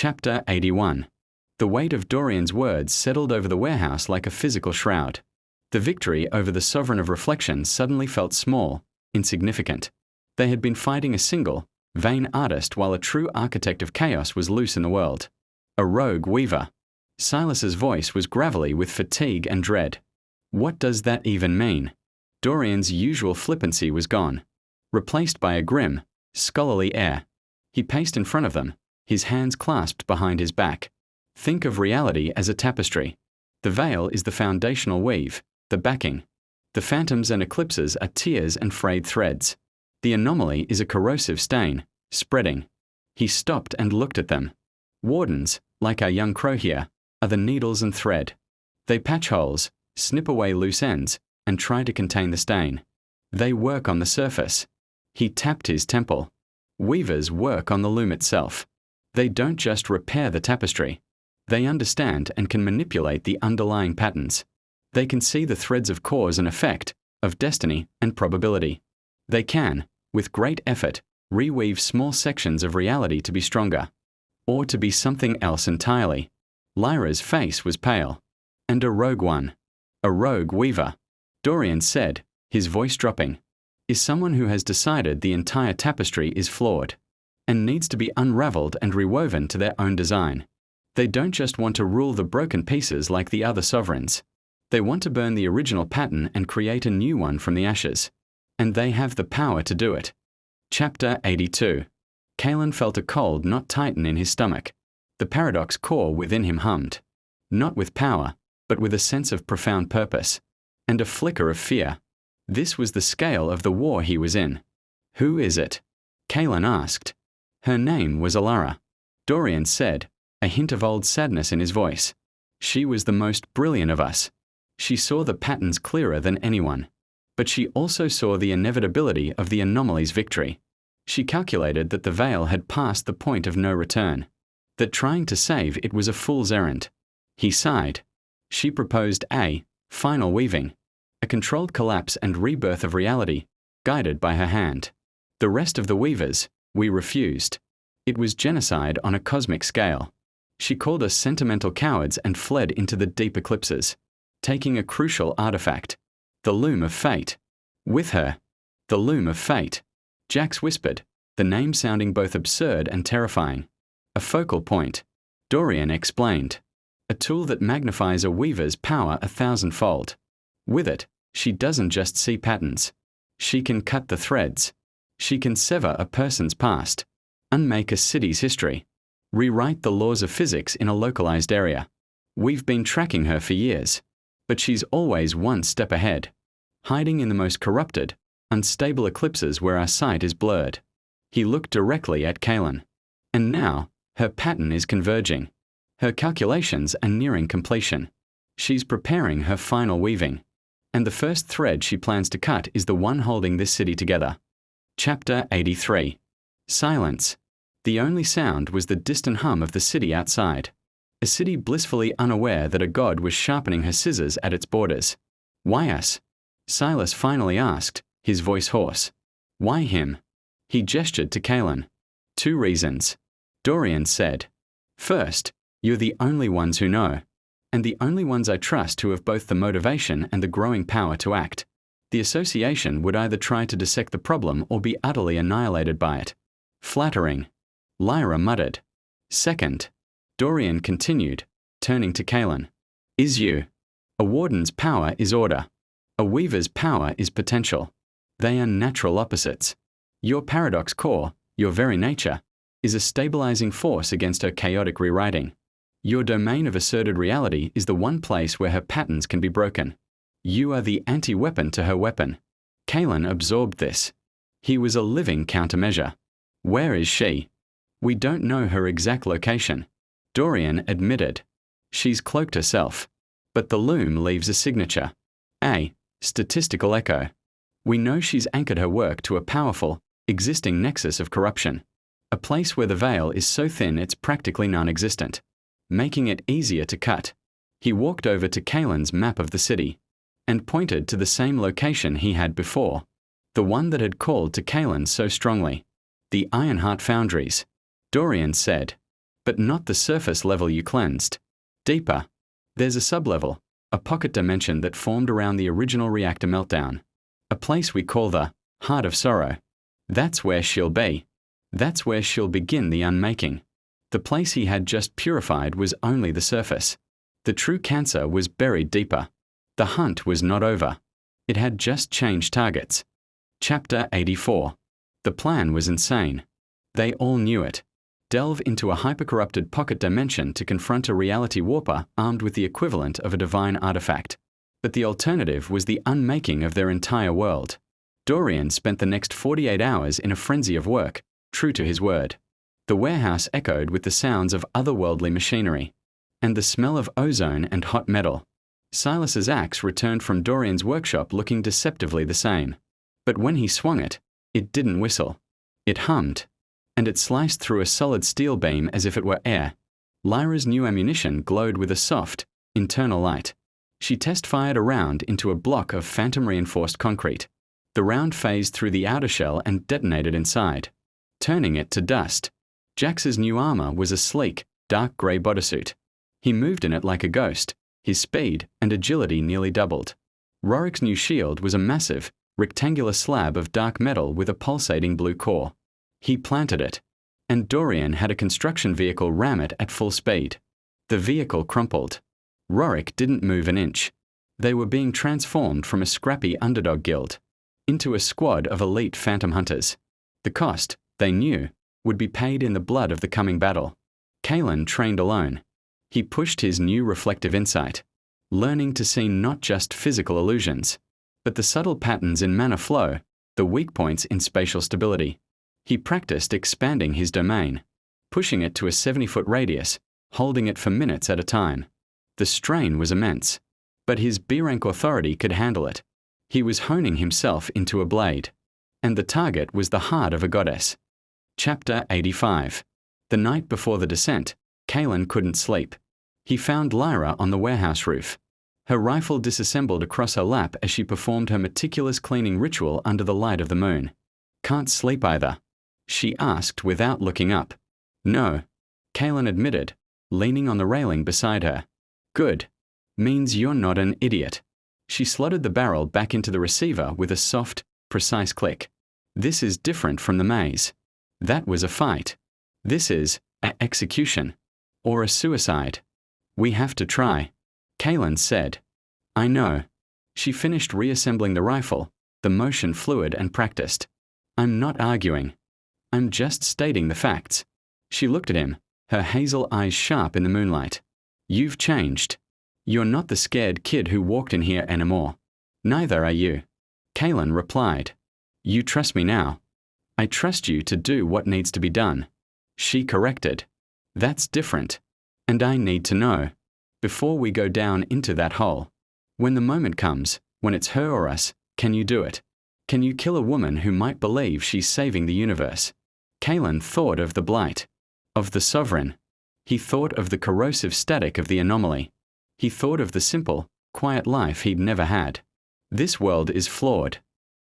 Chapter 81. The weight of Dorian's words settled over the warehouse like a physical shroud. The victory over the Sovereign of Reflection suddenly felt small, insignificant. They had been fighting a single, vain artist while a true architect of chaos was loose in the world. A rogue weaver. Silas's voice was gravelly with fatigue and dread. What does that even mean? Dorian's usual flippancy was gone, replaced by a grim, scholarly air. He paced in front of them, his hands clasped behind his back. Think of reality as a tapestry. The veil is the foundational weave, the backing. The phantoms and eclipses are tears and frayed threads. The anomaly is a corrosive stain, spreading. He stopped and looked at them. Wardens, like our young crow here, are the needles and thread. They patch holes, snip away loose ends, and try to contain the stain. They work on the surface. He tapped his temple. Weavers work on the loom itself. They don't just repair the tapestry. They understand and can manipulate the underlying patterns. They can see the threads of cause and effect, of destiny and probability. They can, with great effort, reweave small sections of reality to be stronger, or to be something else entirely. Lyra's face was pale. And a rogue one. A rogue weaver. Dorian said, his voice dropping, is someone who has decided the entire tapestry is flawed, and needs to be unraveled and rewoven to their own design. They don't just want to rule the broken pieces like the other sovereigns. They want to burn the original pattern and create a new one from the ashes. And they have the power to do it. Chapter 82. Kaelen felt a cold not tighten in his stomach. The paradox core within him hummed. Not with power, but with a sense of profound purpose. And a flicker of fear. This was the scale of the war he was in. Who is it? Kaelen asked. Her name was Elara. Dorian said, a hint of old sadness in his voice. She was the most brilliant of us. She saw the patterns clearer than anyone. But she also saw the inevitability of the anomaly's victory. She calculated that the veil had passed the point of no return, that trying to save it was a fool's errand. He sighed. She proposed a final weaving, a controlled collapse and rebirth of reality, guided by her hand. The rest of the weavers, we refused. It was genocide on a cosmic scale. She called us sentimental cowards and fled into the deep eclipses, taking a crucial artifact. The Loom of Fate. With her. The Loom of Fate. Jax whispered, the name sounding both absurd and terrifying. A focal point. Dorian explained. A tool that magnifies a weaver's power 1,000-fold. With it, she doesn't just see patterns. She can cut the threads. She can sever a person's past, unmake a city's history, rewrite the laws of physics in a localized area. We've been tracking her for years. But she's always one step ahead, hiding in the most corrupted, unstable eclipses where our sight is blurred. He looked directly at Kaelen. And now, her pattern is converging. Her calculations are nearing completion. She's preparing her final weaving. And the first thread she plans to cut is the one holding this city together. Chapter 83. Silence. The only sound was the distant hum of the city outside. A city blissfully unaware that a god was sharpening her scissors at its borders. Why us? Silas finally asked, his voice hoarse. Why him? He gestured to Kaelen. 2 reasons. Dorian said. First, you're the only ones who know, and the only ones I trust who have both the motivation and the growing power to act. The association would either try to dissect the problem or be utterly annihilated by it. Flattering. Lyra muttered. Second, Dorian continued, turning to Kaelen. Is you. A warden's power is order. A weaver's power is potential. They are natural opposites. Your paradox core, your very nature, is a stabilizing force against her chaotic rewriting. Your domain of asserted reality is the one place where her patterns can be broken. You are the anti-weapon to her weapon. Kaelen absorbed this. He was a living countermeasure. Where is she? We don't know her exact location. Dorian admitted. She's cloaked herself. But the loom leaves a signature. A statistical echo. We know she's anchored her work to a powerful, existing nexus of corruption. A place where the veil is so thin it's practically non-existent, making it easier to cut. He walked over to Kaelen's map of the city, and pointed to the same location he had before, the one that had called to Kaelen so strongly. The Ironheart Foundries. Dorian said, But not the surface level you cleansed. Deeper. There's a sublevel, a pocket dimension that formed around the original reactor meltdown. A place we call the Heart of Sorrow. That's where she'll be. That's where she'll begin the unmaking. The place he had just purified was only the surface. The true cancer was buried deeper. The hunt was not over. It had just changed targets. Chapter 84. The plan was insane. They all knew it. Delve into a hyper-corrupted pocket dimension to confront a reality warper armed with the equivalent of a divine artifact. But the alternative was the unmaking of their entire world. Dorian spent the next 48 hours in a frenzy of work, true to his word. The warehouse echoed with the sounds of otherworldly machinery, and the smell of ozone and hot metal. Silas's axe returned from Dorian's workshop looking deceptively the same. But when he swung it, it didn't whistle. It hummed, and it sliced through a solid steel beam as if it were air. Lyra's new ammunition glowed with a soft, internal light. She test-fired a round into a block of phantom-reinforced concrete. The round phased through the outer shell and detonated inside, turning it to dust. Jax's new armor was a sleek, dark grey bodysuit. He moved in it like a ghost, his speed and agility nearly doubled. Rorik's new shield was a massive, rectangular slab of dark metal with a pulsating blue core. He planted it, and Dorian had a construction vehicle ram it at full speed. The vehicle crumpled. Rorik didn't move an inch. They were being transformed from a scrappy underdog guild into a squad of elite phantom hunters. The cost, they knew, would be paid in the blood of the coming battle. Kaelen trained alone. He pushed his new reflective insight, learning to see not just physical illusions, but the subtle patterns in mana flow, the weak points in spatial stability. He practiced expanding his domain, pushing it to a 70-foot radius, holding it for minutes at a time. The strain was immense, but his B-rank authority could handle it. He was honing himself into a blade, and the target was the heart of a goddess. Chapter 85. The night before the descent, Kaelen couldn't sleep. He found Lyra on the warehouse roof. Her rifle disassembled across her lap as she performed her meticulous cleaning ritual under the light of the moon. "Can't sleep either?" she asked without looking up. "No," Kaelen admitted, leaning on the railing beside her. "Good. Means you're not an idiot." She slotted the barrel back into the receiver with a soft, precise click. "This is different from the maze. That was a fight. This is an execution. Or a suicide. We have to try." Kaelen said. "I know." She finished reassembling the rifle, the motion fluid and practiced. "I'm not arguing. I'm just stating the facts." She looked at him, her hazel eyes sharp in the moonlight. "You've changed. You're not the scared kid who walked in here anymore. Neither are you." Kaelen replied. "You trust me now." "I trust you to do what needs to be done." She corrected. "That's different. And I need to know. Before we go down into that hole. When the moment comes, when it's her or us, can you do it? Can you kill a woman who might believe she's saving the universe?" Kaelen thought of the blight, of the sovereign. He thought of the corrosive static of the anomaly. He thought of the simple, quiet life he'd never had. This world is flawed.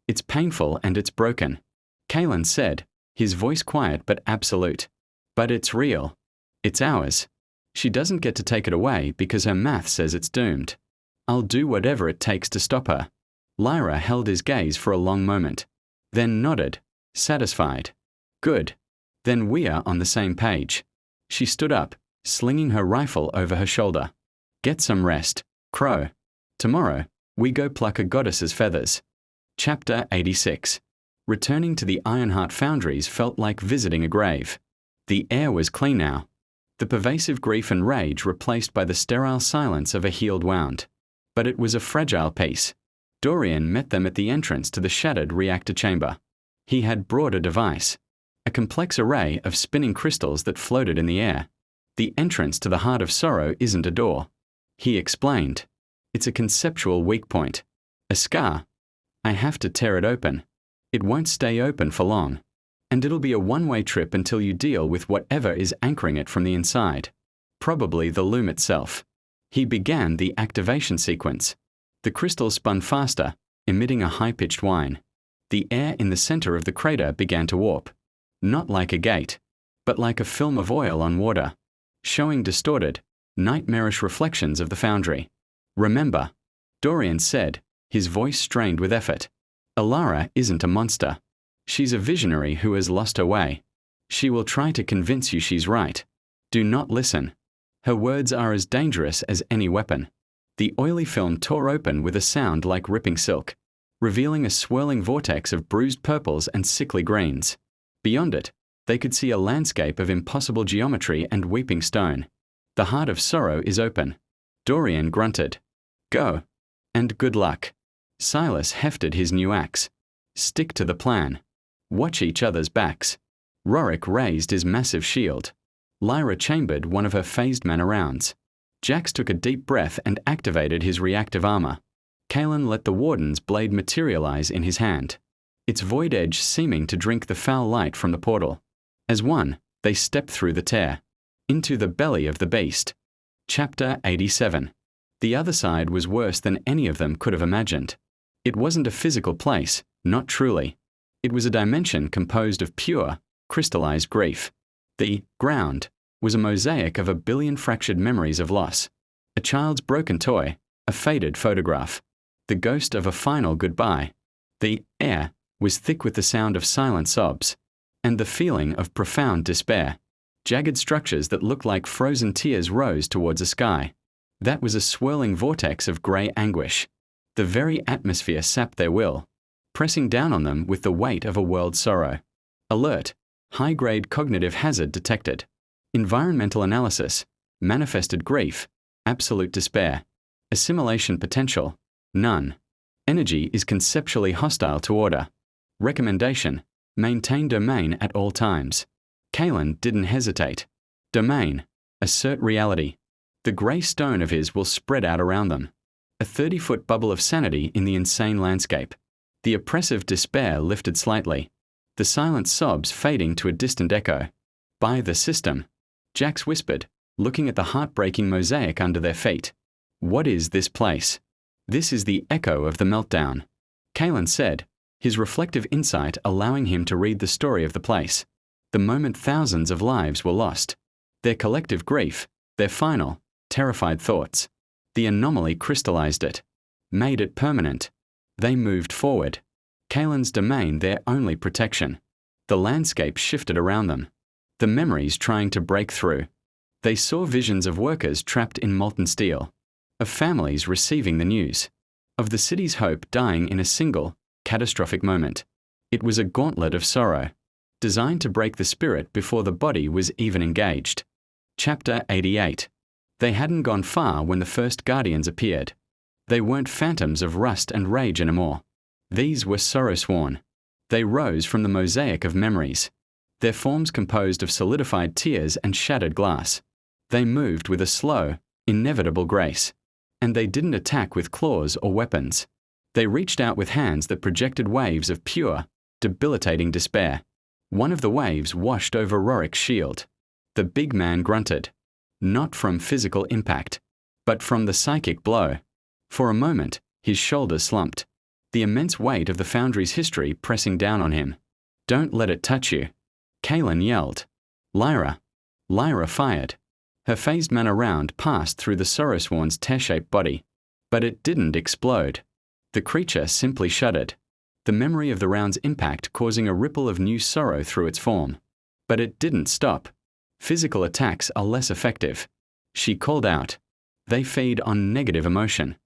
It's painful and it's broken. Kaelen said, his voice quiet but absolute. "But it's real. It's ours. She doesn't get to take it away because her math says it's doomed. I'll do whatever it takes to stop her." Lyra held his gaze for a long moment, then nodded, satisfied. "Good. Then we're on the same page." She stood up, slinging her rifle over her shoulder. "Get some rest, Crow. Tomorrow, we go pluck a goddess's feathers." Chapter 86. Returning to the Ironheart Foundries felt like visiting a grave. The air was clean now, the pervasive grief and rage replaced by the sterile silence of a healed wound. But it was a fragile peace. Dorian met them at the entrance to the shattered reactor chamber. He had brought a device, a complex array of spinning crystals that floated in the air. "The entrance to the Heart of Sorrow isn't a door," he explained. "It's a conceptual weak point. A scar. I have to tear it open. It won't stay open for long. And it'll be a one-way trip until you deal with whatever is anchoring it from the inside. Probably the loom itself." He began the activation sequence. The crystal spun faster, emitting a high-pitched whine. The air in the center of the crater began to warp. Not like a gate, but like a film of oil on water. showing distorted, nightmarish reflections of the foundry. "Remember," Dorian said, his voice strained with effort. "Elara isn't a monster. She's a visionary who has lost her way. She will try to convince you she's right. Do not listen. Her words are as dangerous as any weapon." The oily film tore open with a sound like ripping silk, revealing a swirling vortex of bruised purples and sickly greens. Beyond it, they could see a landscape of impossible geometry and weeping stone. "The heart of sorrow is open." Dorian grunted. "Go. And good luck." Silas hefted his new axe. "Stick to the plan. Watch each other's backs." Rorik raised his massive shield. Lyra chambered one of her phased mana rounds. Jax took a deep breath and activated his reactive armor. Kaelen let the Warden's blade materialize in his hand, its void edge seeming to drink the foul light from the portal. As one, they stepped through the tear, into the belly of the beast. Chapter 87. The other side was worse than any of them could have imagined. It wasn't a physical place, not truly. It was a dimension composed of pure, crystallized grief. The ground was a mosaic of a billion fractured memories of loss. A child's broken toy, a faded photograph, the ghost of a final goodbye. The air was thick with the sound of silent sobs, and the feeling of profound despair. Jagged structures that looked like frozen tears rose towards the sky. That was a swirling vortex of grey anguish. The very atmosphere sapped their will, pressing down on them with the weight of a world's sorrow. Alert, high-grade cognitive hazard detected. Environmental analysis, manifested grief, absolute despair. Assimilation potential, none. Energy is conceptually hostile to order. Recommendation, maintain domain at all times. Kaelen didn't hesitate. Domain, assert reality. The grey stone of his will spread out around them. A 30-foot bubble of sanity in the insane landscape. The oppressive despair lifted slightly, the silent sobs fading to a distant echo. "By the system," Jax whispered, looking at the heartbreaking mosaic under their feet. "What is this place?" "This is the echo of the meltdown," Kaelen said, his reflective insight allowing him to read the story of the place. The moment thousands of lives were lost. Their collective grief, their final, terrified thoughts. The anomaly crystallized it, made it permanent. They moved forward. Kaelen's domain their only protection. The landscape shifted around them, the memories trying to break through. They saw visions of workers trapped in molten steel, of families receiving the news, of the city's hope dying in a single, catastrophic moment. It was a gauntlet of sorrow, designed to break the spirit before the body was even engaged. Chapter 88. They hadn't gone far when the first Guardians appeared. They weren't phantoms of rust and rage anymore. These were sorrow-sworn. They rose from the mosaic of memories, their forms composed of solidified tears and shattered glass. They moved with a slow, inevitable grace. And they didn't attack with claws or weapons. They reached out with hands that projected waves of pure, debilitating despair. One of the waves washed over Rorik's shield. The big man grunted, not from physical impact, but from the psychic blow. For a moment, his shoulders slumped, the immense weight of the Foundry's history pressing down on him. "Don't let it touch you," Kaelen yelled. Lyra fired. Her phased mana round passed through the Sorrowsworn's tear-shaped body, but it didn't explode. The creature simply shuddered, the memory of the round's impact causing a ripple of new sorrow through its form. But it didn't stop. Physical attacks are less effective. She called out. They feed on negative emotion.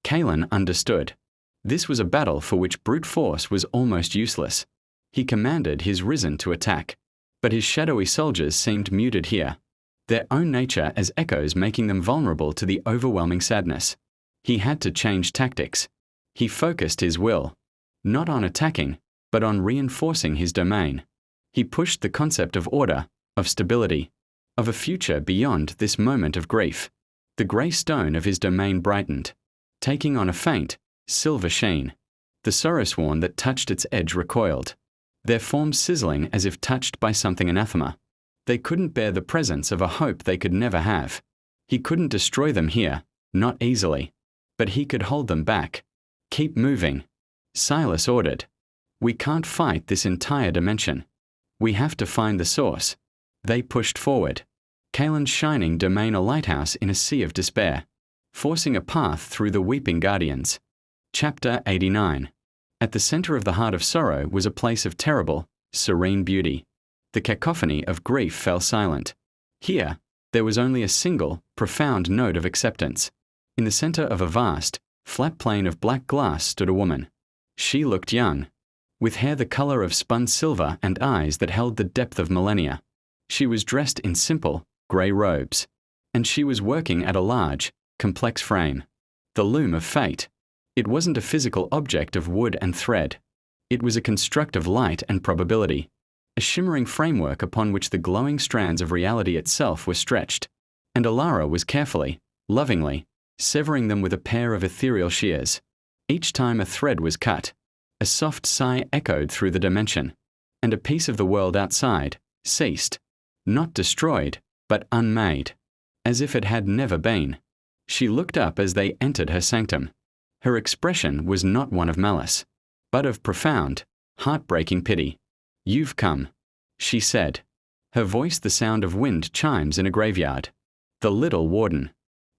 Kaelen understood. This was a battle for which brute force was almost useless. He commanded his Risen to attack, but his shadowy soldiers seemed muted here, their own nature as echoes making them vulnerable to the overwhelming sadness. He had to change tactics. He focused his will, not on attacking, but on reinforcing his domain. He pushed the concept of order, of stability, of a future beyond this moment of grief. The grey stone of his domain brightened, taking on a faint, silver sheen. The Sorrowsworn that touched its edge recoiled, their forms sizzling as if touched by something anathema. They couldn't bear the presence of a hope they could never have. He couldn't destroy them here, not easily, but he could hold them back. "Keep moving," Silas ordered. "We can't fight this entire dimension. We have to find the source." They pushed forward. Kaelen's shining domain a lighthouse in a sea of despair, forcing a path through the weeping guardians. Chapter 89. At the center of the heart of sorrow was a place of terrible, serene beauty. The cacophony of grief fell silent. Here, there was only a single, profound note of acceptance. In the center of a vast, flat plane of black glass stood a woman. She looked young, with hair the color of spun silver and eyes that held the depth of millennia. She was dressed in simple, grey robes, and she was working at a large, complex frame. The Loom of Fate. It wasn't a physical object of wood and thread. It was a construct of light and probability, a shimmering framework upon which the glowing strands of reality itself were stretched. And Elara was carefully, lovingly, severing them with a pair of ethereal shears. Each time a thread was cut, a soft sigh echoed through the dimension, and a piece of the world outside ceased, not destroyed, but unmade, as if it had never been. She looked up as they entered her sanctum. Her expression was not one of malice, but of profound, heartbreaking pity. "You've come," she said, her voice the sound of wind chimes in a graveyard. "The little warden,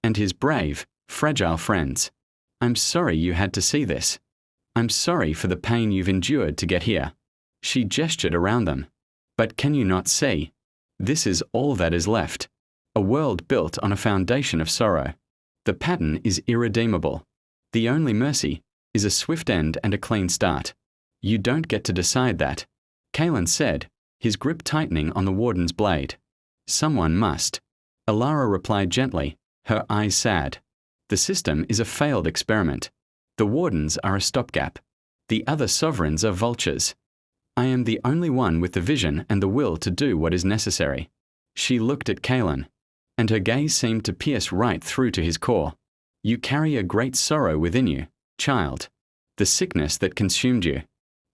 and his brave, fragile friends. I'm sorry you had to see this. I'm sorry for the pain you've endured to get here." She gestured around them. "But can you not see? This is all that is left. A world built on a foundation of sorrow. The pattern is irredeemable. The only mercy is a swift end and a clean start. You don't get to decide that," Kaelen said, his grip tightening on the warden's blade. "Someone must." Elara replied gently, her eyes sad. "The system is a failed experiment. The wardens are a stopgap. The other sovereigns are vultures. I am the only one with the vision and the will to do what is necessary." She looked at Kaelen, and her gaze seemed to pierce right through to his core. "You carry a great sorrow within you, child. The sickness that consumed you.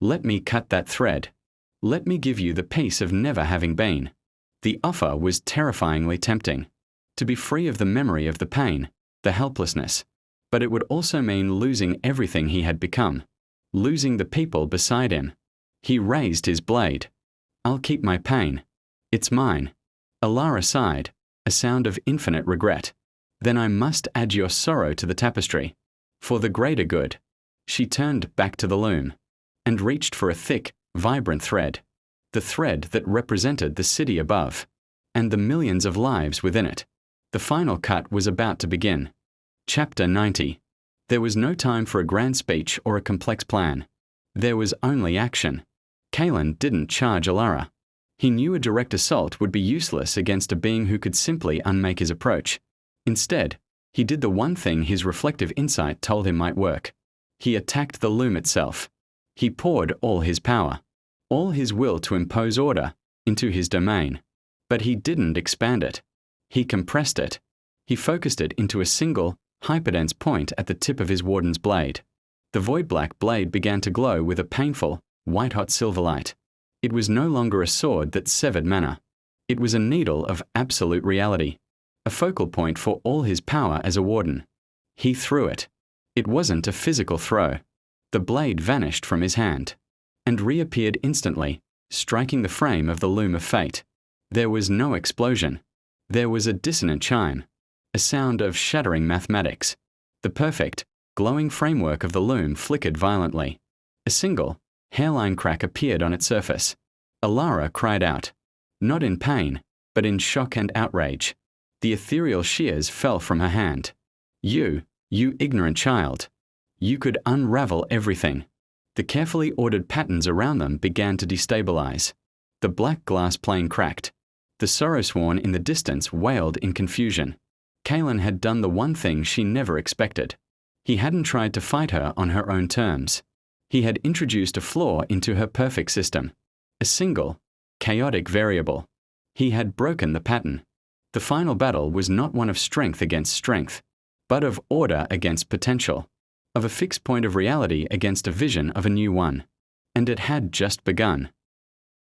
Let me cut that thread. Let me give you the peace of never having been." The offer was terrifyingly tempting. To be free of the memory of the pain, the helplessness. But it would also mean losing everything he had become. Losing the people beside him. He raised his blade. "I'll keep my pain. It's mine." Elara sighed, a sound of infinite regret. "Then I must add your sorrow to the tapestry. For the greater good." She turned back to the loom, and reached for a thick, vibrant thread. The thread that represented the city above, and the millions of lives within it. The final cut was about to begin. Chapter 90. There was no time for a grand speech or a complex plan. There was only action. Kaelen didn't charge Elara. He knew a direct assault would be useless against a being who could simply unmake his approach. Instead, he did the one thing his reflective insight told him might work. He attacked the loom itself. He poured all his power, all his will to impose order, into his domain. But he didn't expand it. He compressed it. He focused it into a single, hyperdense point at the tip of his warden's blade. The void-black blade began to glow with a painful, white-hot silver light. It was no longer a sword that severed mana. It was a needle of absolute reality, a focal point for all his power as a warden. He threw it. It wasn't a physical throw. The blade vanished from his hand, and reappeared instantly, striking the frame of the Loom of Fate. There was no explosion. There was a dissonant chime, a sound of shattering mathematics. The perfect, glowing framework of the loom flickered violently. A single, hairline crack appeared on its surface. Elara cried out, not in pain, but in shock and outrage. The ethereal shears fell from her hand. You ignorant child. You could unravel everything." The carefully ordered patterns around them began to destabilize. The black glass plane cracked. The Sorrowsworn in the distance wailed in confusion. Kaelen had done the one thing she never expected. He hadn't tried to fight her on her own terms. He had introduced a flaw into her perfect system. A single, chaotic variable. He had broken the pattern. The final battle was not one of strength against strength, but of order against potential, of a fixed point of reality against a vision of a new one. And it had just begun.